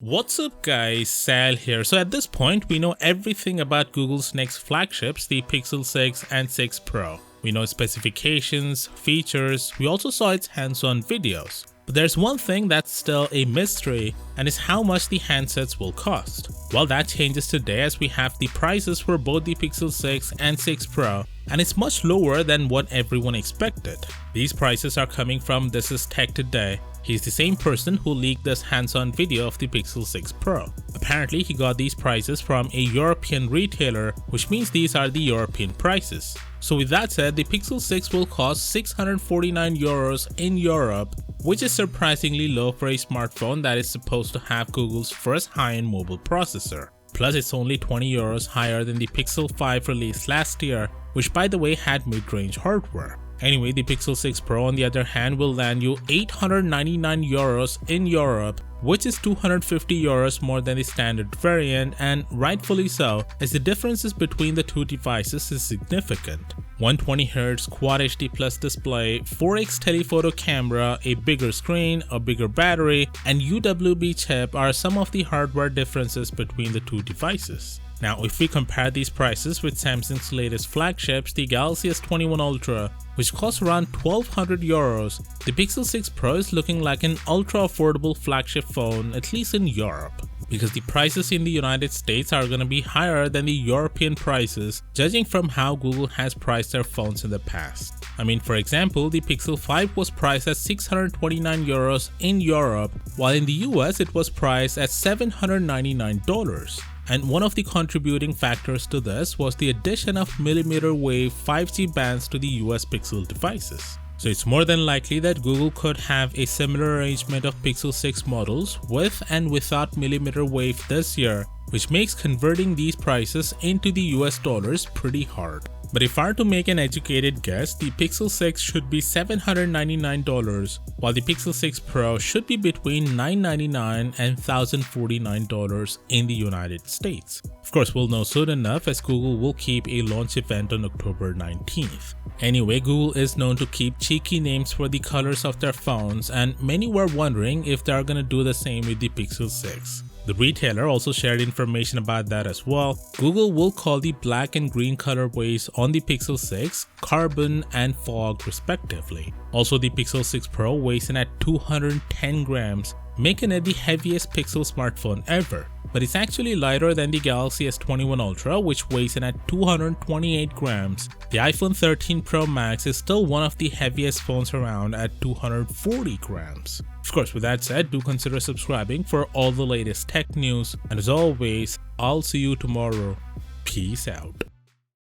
What's up guys, Sal here. So at this point, we know everything about Google's next flagships, the Pixel 6 and 6 Pro. We know its specifications, features, we also saw its hands-on videos. But there's one thing that's still a mystery, and is how much the handsets will cost. Well, that changes today as we have the prices for both the Pixel 6 and 6 Pro, and it's much lower than what everyone expected. These prices are coming from This Is Tech Today. He's the same person who leaked this hands-on video of the Pixel 6 Pro. Apparently, he got these prices from a European retailer, which means these are the European prices. So with that said, the Pixel 6 will cost 649 euros in Europe, which is surprisingly low for a smartphone that is supposed to have Google's first high-end mobile processor. Plus, it's only 20 euros higher than the Pixel 5 released last year, which by the way had mid-range hardware. Anyway, the Pixel 6 Pro on the other hand will land you 899 euros in Europe, which is 250 euros more than the standard variant, and rightfully so, as the differences between the two devices is significant. 120Hz Quad HD Plus display, 4x telephoto camera, a bigger screen, a bigger battery, and UWB chip are some of the hardware differences between the two devices. Now, if we compare these prices with Samsung's latest flagships, the Galaxy S21 Ultra, which costs around 1200 euros, the Pixel 6 Pro is looking like an ultra affordable flagship phone, at least in Europe. Because the prices in the United States are going to be higher than the European prices, judging from how Google has priced their phones in the past. I mean, for example, the Pixel 5 was priced at 629 euros in Europe, while in the US it was priced at $799. And one of the contributing factors to this was the addition of millimeter wave 5G bands to the US Pixel devices. So it's more than likely that Google could have a similar arrangement of Pixel 6 models with and without millimeter wave this year, which makes converting these prices into the US dollars pretty hard. But if I were to make an educated guess, the Pixel 6 should be $799, while the Pixel 6 Pro should be between $999 and $1,049 in the United States. Of course, we'll know soon enough as Google will keep a launch event on October 19th. Anyway, Google is known to keep cheeky names for the colors of their phones, and many were wondering if they are gonna do the same with the Pixel 6. The retailer also shared information about that as well. Google will call the black and green colorways on the Pixel 6 Carbon and Fog respectively. Also, the Pixel 6 Pro weighs in at 210 grams, making it the heaviest Pixel smartphone ever. But it's actually lighter than the Galaxy S21 Ultra, which weighs in at 228 grams. The iPhone 13 Pro Max is still one of the heaviest phones around at 240 grams. Of course, with that said, do consider subscribing for all the latest tech news, and as always, I'll see you tomorrow. Peace out.